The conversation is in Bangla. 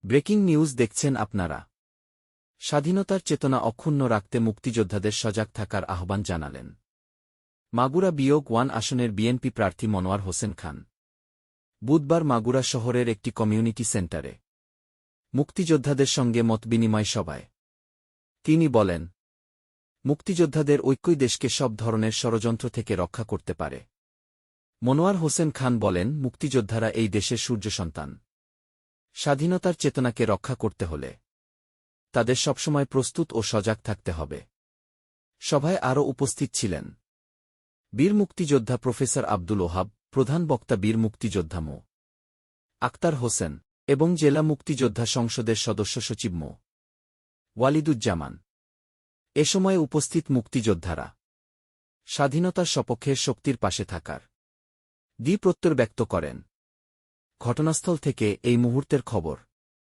ব্রেকিং নিউজ দেখছেন আপনারা। স্বাধীনতার চেতনা অক্ষুণ্ণ রাখতে মুক্তিযোদ্ধাদের সজাগ থাকার আহ্বান জানালেন মাগুরা বিয়োগ-1 আসনের বিএনপি প্রার্থী মনোয়ার হোসেন খান। বুধবার মাগুরা শহরের একটি কমিউনিটি সেন্টারে মুক্তিযোদ্ধাদের সঙ্গে মতবিনিময় সভায় তিনি বলেন, মুক্তিযোদ্ধাদের ঐক্যই দেশকে সব ধরনের ষড়যন্ত্র থেকে রক্ষা করতে পারে। মনোয়ার হোসেন খান বলেন, মুক্তিযোদ্ধারা এই দেশের সূর্য সন্তান। স্বাধীনতার চেতনাকে রক্ষা করতে হলে তাদের সবসময় প্রস্তুত ও সজাগ থাকতে হবে। সভায় আরও উপস্থিত ছিলেন বীর মুক্তিযোদ্ধা প্রফেসর আব্দুল ওহাব, প্রধান বক্তা বীর মুক্তিযোদ্ধা মো. আক্তার হোসেন এবং জেলা মুক্তিযোদ্ধা সংসদের সদস্য সচিব মো. ওয়ালিদুজ্জামান। এ সময় উপস্থিত মুক্তিযোদ্ধারা স্বাধীনতার সপক্ষের শক্তির পাশে থাকার প্রত্যয় ব্যক্ত করেন। ঘটনাস্থল থেকে এই মুহূর্তের খবর।